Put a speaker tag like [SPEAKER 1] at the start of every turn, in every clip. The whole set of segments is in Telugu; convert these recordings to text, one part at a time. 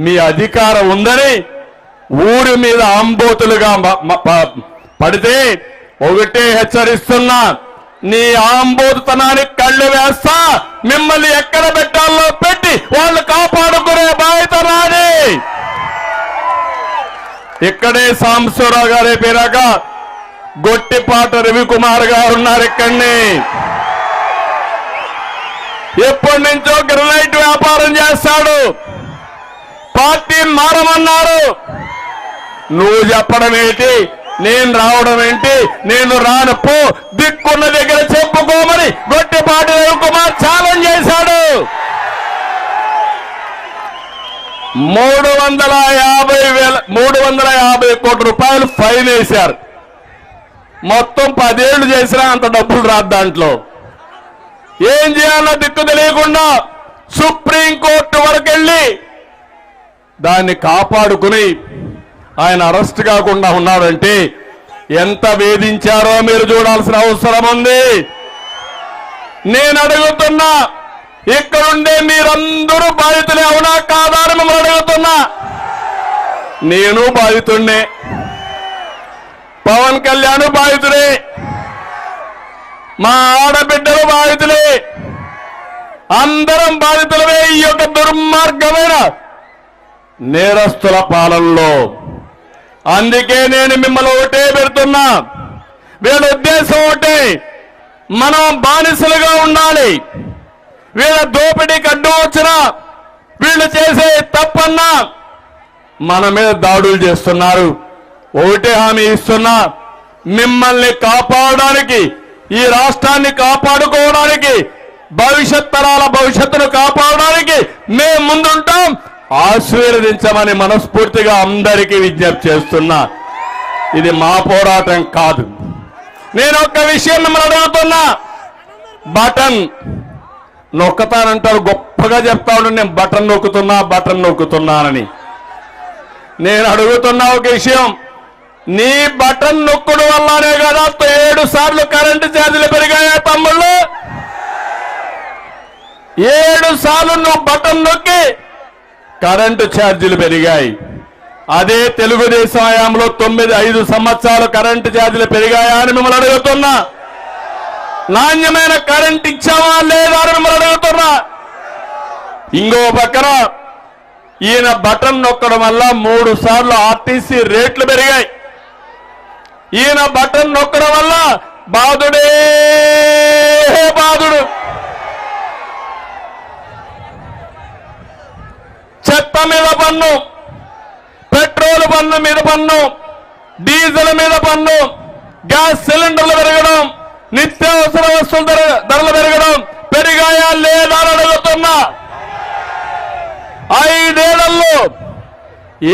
[SPEAKER 1] మీ అధికారం ఉందని ఊరి మీద ఆంబోతులుగా పడితే ఒకటే హెచ్చరిస్తున్నా, నీ ఆంబోతుతనానికి కళ్ళు వేస్తా, మిమ్మల్ని ఎక్కడ పెట్టాలో పెట్టి వాళ్ళు కాపాడుకునే బాధ్యత నాది. ఇక్కడే సాంబశివరావు గారి పేరాక గొట్టిపాట రవికుమార్ గారు ఉన్నారు. ఇక్కడిని ఎప్పటి నుంచో గ్రనైట్ వ్యాపారం చేస్తాడు. పార్టీ మారమన్నారు. నువ్వు చెప్పడం ఏంటి, నేను రావడం ఏంటి, నేను రాను పో, దిక్కున్న దగ్గర చెప్పుకోమని గొట్టిపాటి రవికుమార్ ఛాలెంజ్ చేశాడు. 350 కోట్ల రూపాయలు ఫైన్ వేశారు. మొత్తం 10 ఏళ్లు చేసినా అంత డబ్బులు రాదు. దాంట్లో ఏం చేయాలో దిక్కు తెలియకుండా సుప్రీంకోర్టు వరకు వెళ్ళి దాన్ని కాపాడుకుని ఆయన అరెస్ట్ కాకుండా ఉన్నాడంటే ఎంత వేధించారో మీరు చూడాల్సిన అవసరం ఉంది. నేను అడుగుతున్నా, ఇక్కడుండే మీరందరూ బాధితులే, అవునా కాదా అని మిమ్మల్ని అడుగుతున్నా. నేను బాధితుడినే, పవన్ కళ్యాణ్ బాధితుడే, మా ఆడబిడ్డలు బాధితులే, అందరం బాధితులమే ఈ యొక్క దుర్మార్గమైన నేరస్తుల పాలనలో. అందుకే నేను మిమ్మల్ని ఒకటే పెడుతున్నా, వీళ్ళ ఉద్దేశం ఒకటే, మనం బానిసలుగా ఉండాలి. వీళ్ళ దోపిడీకి అడ్డం వచ్చినా, వీళ్ళు చేసే తప్పన్నా మన మీద దాడులు చేస్తున్నారు. ఒకటే హామీ ఇస్తున్నా, మిమ్మల్ని కాపాడడానికి, ఈ రాష్ట్రాన్ని కాపాడుకోవడానికి, భవిష్యత్ తరాల భవిష్యత్తును కాపాడడానికి మేము ముందుంటాం. ఆశీర్వదించమని మనస్ఫూర్తిగా అందరికీ విజ్ఞప్తి చేస్తున్నా. ఇది మా పోరాటం కాదు. నేను ఒక్క విషయం మిమ్మల్ని అడుగుతున్నా, బటన్ నొక్కతానంటారు, గొప్పగా చెప్తా ఉంటాను, నేను బటన్ నొక్కుతున్నానని. నేను అడుగుతున్నా ఒక విషయం, నీ బటన్ నొక్కుడు వల్లనే కదా 7 సార్లు కరెంటు ఛార్జీలు పెరిగాయా తమ్ముళ్ళు? 7 సార్లు నువ్వు బటన్ నొక్కి కరెంటు ఛార్జీలు పెరిగాయి. అదే తెలుగుదేశం హయాంలో 5 సంవత్సరాలు కరెంటు ఛార్జీలు పెరిగాయా అని మిమ్మల్ని అడుగుతున్నా. నాణ్యమైన కరెంట్ ఇచ్చావా లేదా అని మిమ్మల్ని అడుగుతున్నా. ఇంకో పక్కన ఈయన బటన్ నొక్కడం వల్ల 3 సార్లు ఆర్టీసీ రేట్లు పెరిగాయి. ఈయన బటన్ నొక్కడం వల్ల బాధుడే బాధుడు. చెత్త మీద పన్ను, పెట్రోల్ పన్ను మీద పన్ను, డీజిల్ మీద పన్ను, గ్యాస్ సిలిండర్లు పెరగడం, నిత్యావసర వస్తువుల ధరలు పెరిగాయా లేదా అని అడుగుతున్నా. 5 ఏళ్లలో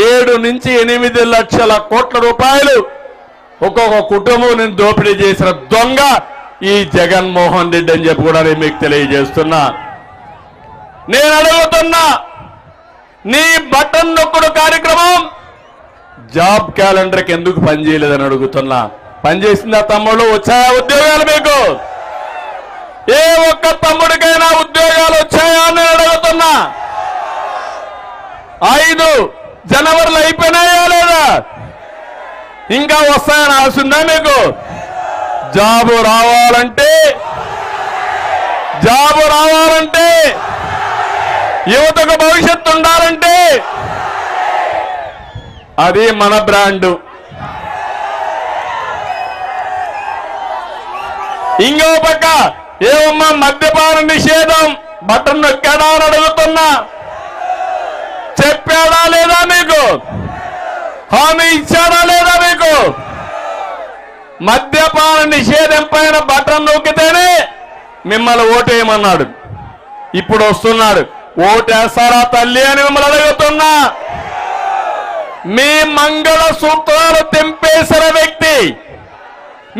[SPEAKER 1] 7 నుంచి 8 లక్షల కోట్ల రూపాయలు ఒక్కొక్క కుటుంబం నుంచి దోపిడీ చేసిన దొంగ ఈ జగన్మోహన్ రెడ్డి అని చెప్పి కూడా నేను మీకు తెలియజేస్తున్నా. నేను అడుగుతున్నా, నీ బటన్ నొక్కుడు కార్యక్రమం జాబ్ క్యాలెండర్కి ఎందుకు పనిచేయలేదని అడుగుతున్నా. పనిచేసిందా తమ్ముడు? వచ్చాయా ఉద్యోగాలు మీకు? ఏ ఒక్క తమ్ముడికైనా ఉద్యోగాలు వచ్చాయా అని అడుగుతున్నా. 5 జనవరిలో అయిపోయినాయా లేదా? ఇంకా వస్తాయని ఆశుందా మీకు? జాబు రావాలంటే యువతకు భవిష్యత్తు ఉండాలంటే అది మన బ్రాండు. ఇంకో పక్క ఏమమ్మా మద్యపాన నిషేధం బటన్ నొక్కాడా అని అడుగుతున్నా. చెప్పాడా లేదా మీకు? హామీ ఇచ్చాడా లేదా మీకు? మద్యపాన నిషేధం పైన బటన్ నొక్కితేనే మిమ్మల్ని ఓటేయమన్నాడు. ఇప్పుడు వస్తున్నాడు, ఓటేస్తారా తల్లి అని మిమ్మల్ని అడుగుతున్నా. మీ మంగళ సూత్రాలు తెంపేసిన వ్యక్తి,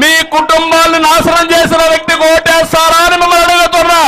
[SPEAKER 1] మీ కుటుంబాన్ని నాశనం చేసిన వ్యక్తికి ఓటేస్తారా అని మిమ్మల్ని అడుగుతున్నా.